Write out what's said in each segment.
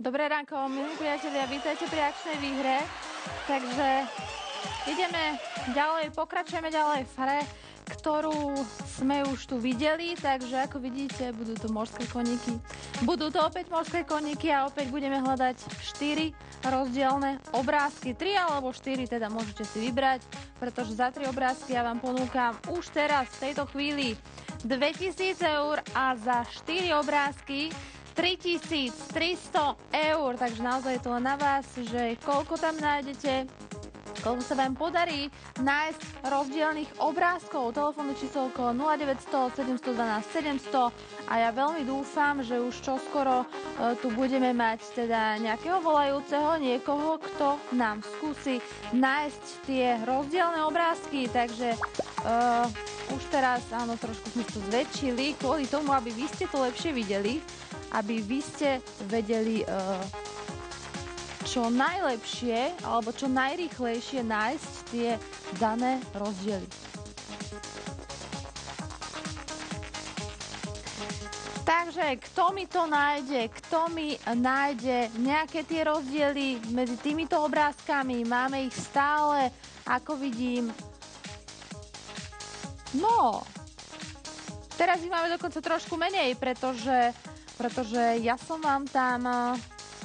Dobré ránko, milí priatelia, vítajte pri akčnej výhre. Takže ideme ďalej, pokračujeme ďalej v hre, ktorú sme už tu videli. Takže ako vidíte, budú to morské koníky. Budú to opäť morské koníky a opäť budeme hľadať 4 rozdielne obrázky. 3 alebo 4 teda môžete si vybrať, pretože za 3 obrázky ja vám ponúkam už teraz v tejto chvíli 2000 eur a za 4 obrázky 3300 eur, takže naozaj je to len na vás, že koľko tam nájdete, koľko sa vám podarí nájsť rozdielných obrázkov. Telefónne číslovko 0900 712 700 a ja veľmi dúfam, že už čoskoro tu budeme mať teda nejakého volajúceho, niekoho, kto nám skúsi nájsť tie rozdielne obrázky, takže už teraz, áno, trošku sme to zväčšili kvôli tomu, aby vy ste to lepšie videli, aby vy ste vedeli čo najlepšie alebo čo najrýchlejšie nájsť tie dané rozdiely. Takže kto mi to nájde? Kto mi nájde nejaké tie rozdiely medzi týmito obrázkami? Máme ich stále, ako vidím. No, teraz ich máme dokonca trošku menej, pretože ja som vám tam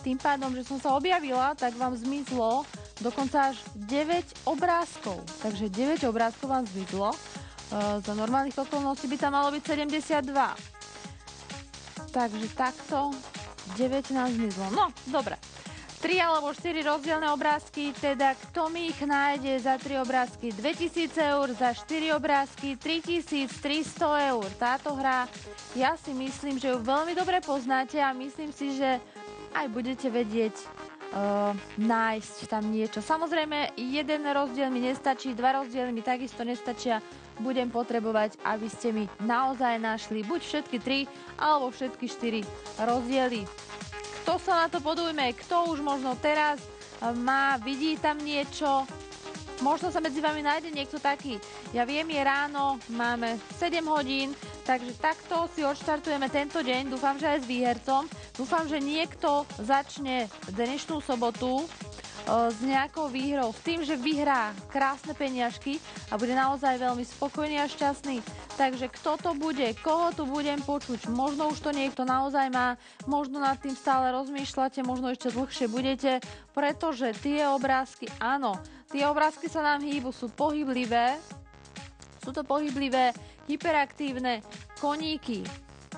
tým pádom, že som sa objavila, tak vám zmizlo dokonca až 9 obrázkov. Takže 9 obrázkov vám zmizlo. Za normálnych okolností by tam malo byť 72. Takže takto 9 nám zmizlo. No, dobre. 3 alebo 4 rozdielne obrázky, teda kto mi ich nájde za 3 obrázky 2000 eur, za 4 obrázky 3300 eur. Táto hra, ja si myslím, že ju veľmi dobre poznáte a myslím si, že aj budete vedieť nájsť tam niečo. Samozrejme, jeden rozdiel mi nestačí, 2 rozdiely mi takisto nestačia. Budem potrebovať, aby ste mi naozaj našli buď všetky 3 alebo všetky 4 rozdiely. Kto sa na to podujme? Kto už možno teraz vidí tam niečo? Možno sa medzi vami nájde niekto taký. Ja viem, je ráno, máme 7 hodín, takže takto si odštartujeme tento deň. Dúfam, že aj s výhercom. Dúfam, že niekto začne dnešnú sobotu s nejakou výhrou, s tým, že vyhrá krásne peniažky a bude naozaj veľmi spokojný a šťastný. Takže kto to bude, koho tu budem počuť, možno už to niekto naozaj má, možno nad tým stále rozmýšľate, možno ešte dlhšie budete, pretože tie obrázky, áno, tie obrázky sa nám hýbu, sú pohyblivé, sú to pohyblivé, hyperaktívne koníky.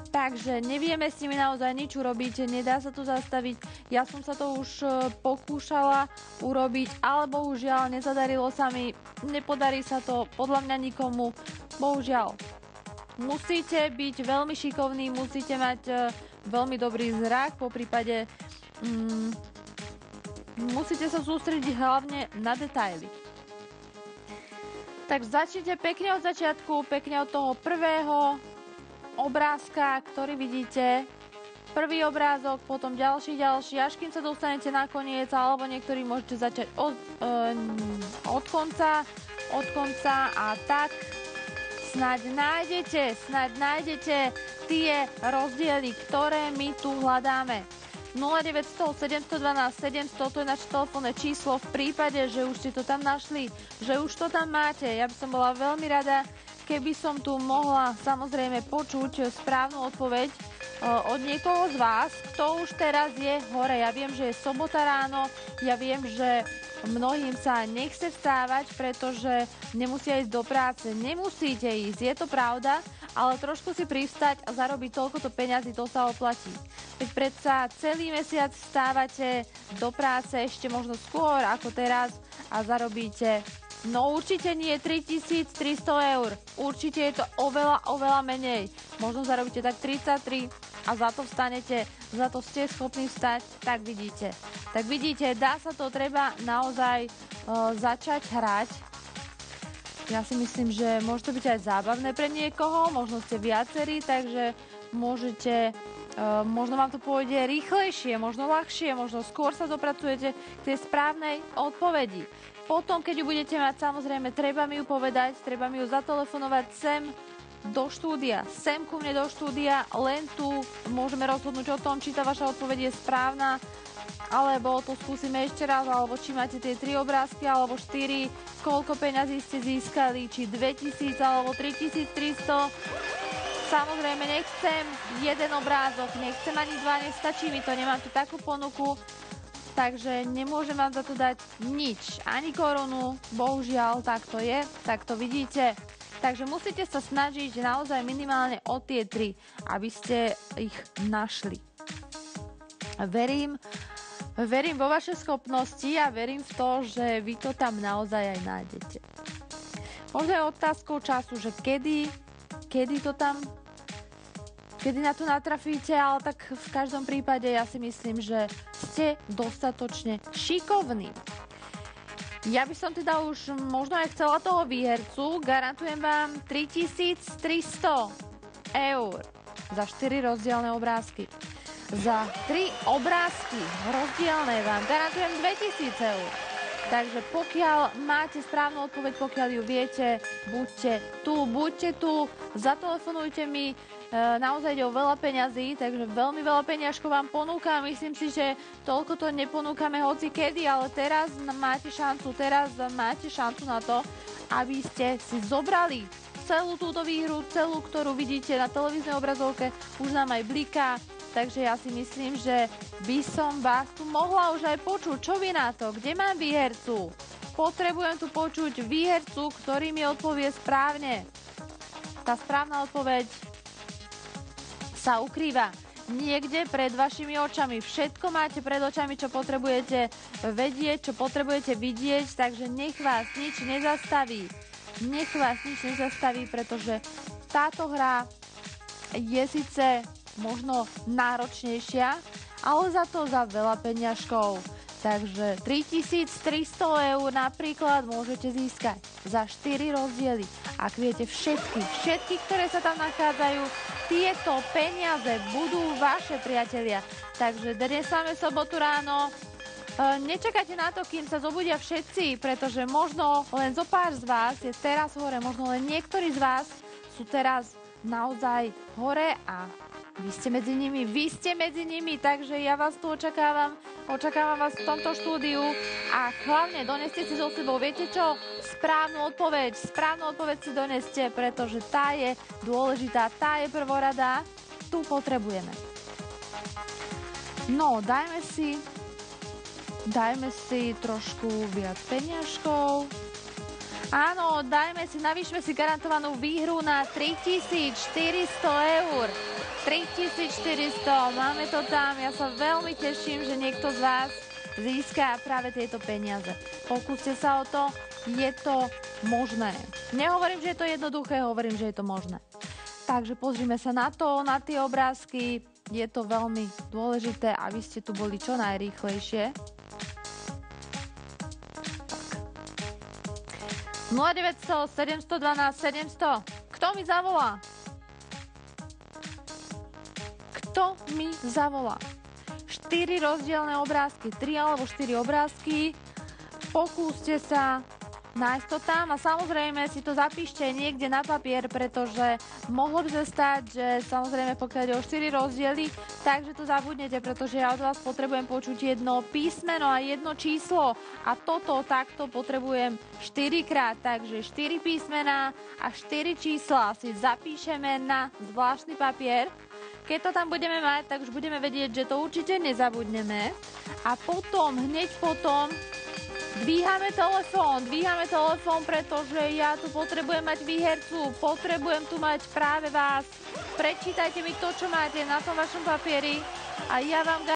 Takže nevieme s nimi naozaj nič urobiť, nedá sa to zastaviť. Ja som sa to už pokúšala urobiť, ale bohužiaľ nezadarilo sa mi, nepodarí sa to podľa mňa nikomu, bohužiaľ. Musíte byť veľmi šikovní, musíte mať veľmi dobrý zrak, poprípade musíte sa sústrediť hlavne na detaily. Tak začnite pekne od začiatku, pekne od toho prvého obrázka, ktorý vidíte. Prvý obrázok, potom ďalší, až kým sa dostanete na koniec, alebo niektorí môžete začať od konca a tak snáď nájdete tie rozdiely, ktoré my tu hľadáme. 0900 712 700, to je naše telefónne číslo v prípade, že už ste to tam našli, že už to tam máte. Ja by som bola veľmi rada, keby som tu mohla samozrejme počuť správnu odpoveď od niekoho z vás, kto už teraz je hore. Ja viem, že je sobota ráno, ja viem, že mnohým sa nechce vstávať, pretože nemusia ísť do práce. Nemusíte ísť, je to pravda, ale trošku si privstať a zarobiť toľkoto peňazí, to sa oplatí. Veď predsa celý mesiac vstávate do práce ešte možno skôr ako teraz a zarobíte, no určite nie 3300 eur. Určite je to oveľa menej. Možno zarobíte tak 33 a za to vstanete, za to ste schopní vstať, tak vidíte. Tak vidíte, dá sa to, treba naozaj začať hrať. Ja si myslím, že môže to byť aj zábavné pre niekoho, možno ste viacerí, takže môžete, možno vám to pôjde rýchlejšie, možno ľahšie, možno skôr sa dopracujete k tej správnej odpovedi. Potom, keď ju budete mať, samozrejme, treba mi ju povedať, treba mi ju zatelefonovať sem do štúdia, sem ku mne do štúdia, len tu môžeme rozhodnúť o tom, či tá vaša odpoveď je správna alebo to skúsime ešte raz, alebo či máte tie 3 obrázky, alebo 4, koľko peňazí ste získali, či 2000 alebo 3300. Samozrejme, nechcem jeden obrázok, nechcem ani 2, nestačí mi to, nemám tu takú ponuku, takže nemôžem vám za to dať nič, ani korunu, bohužiaľ, tak to je, tak to vidíte. Takže musíte sa snažiť naozaj minimálne o tie 3, aby ste ich našli. Verím vo vaše schopnosti a verím v to, že vy to tam naozaj aj nájdete. Možno je otázkou času, že kedy na to natrafíte, ale tak v každom prípade ja si myslím, že ste dostatočne šikovní. Ja by som teda už možno aj chcela toho výhercu. Garantujem vám 3300 eur za 4 rozdielne obrázky. Za 3 obrázky rozdielne vám garantujem 2000 eur. Takže pokiaľ máte správnu odpoveď, pokiaľ ju viete, buďte tu, zatelefonujte mi, naozaj ide o veľa peňazí, takže veľmi veľa peňažkov vám ponúkam. Myslím si, že toľko to neponúkame hoci kedy, ale teraz máte šancu na to, aby ste si zobrali celú túto výhru, celú, ktorú vidíte na televíznej obrazovke, už nám aj bliká. Takže ja si myslím, že by som vás tu mohla už aj počuť. Čo vy na to? Kde mám výhercu? Potrebujem tu počuť výhercu, ktorý mi odpovie správne. Tá správna odpoveď sa ukrýva niekde pred vašimi očami. Všetko máte pred očami, čo potrebujete vedieť, čo potrebujete vidieť, takže nech vás nič nezastaví. Nech vás nič nezastaví, pretože táto hra je síce možno náročnejšia, ale za to za veľa peňažkov. Takže 3300 eur napríklad môžete získať za 4 rozdiely. Ak viete všetky, ktoré sa tam nachádzajú, tieto peniaze budú vaše, priatelia. Takže dnes máme sobotu ráno. Nečakajte na to, kým sa zobudia všetci, pretože možno len zo pár z vás je teraz hore, možno len niektorí z vás sú teraz naozaj hore a vy ste medzi nimi, takže ja vás tu očakávam vás v tomto štúdiu a hlavne doneste si so sebou, viete čo? Správnu odpoveď si doneste, pretože tá je dôležitá, tá je prvoradá, tu potrebujeme. No, dajme si trošku viac peňažkov. Áno, navýšme si garantovanú výhru na 3400 eur. 3400, máme to tam, ja sa veľmi teším, že niekto z vás získa práve tieto peniaze. Pokúste sa o to, je to možné. Nehovorím, že je to jednoduché, hovorím, že je to možné. Takže pozrime sa na to, na tie obrázky, je to veľmi dôležité, aby ste tu boli čo najrýchlejšie. 0900 712 700. Kto mi zavolá? Kto mi zavolá? 4 rozdielne obrázky, 3 alebo 4 obrázky. Pokúste sa nájsť to tam a samozrejme si to zapíšte niekde na papier, pretože mohlo by sa stať, že samozrejme pokiaľ ide o 4 rozdiely, takže to zabudnete, pretože ja od vás potrebujem počuť jedno písmeno a jedno číslo a toto takto potrebujem 4 krát, takže 4 písmená a 4 čísla si zapíšeme na zvláštny papier. Keď to tam budeme mať, tak už budeme vedieť, že to určite nezabudneme a hneď potom dvíhame telefón, pretože ja tu potrebujem mať výhercu, potrebujem tu mať práve vás. Prečítajte mi to, čo máte na tom vašom papieri a ja vám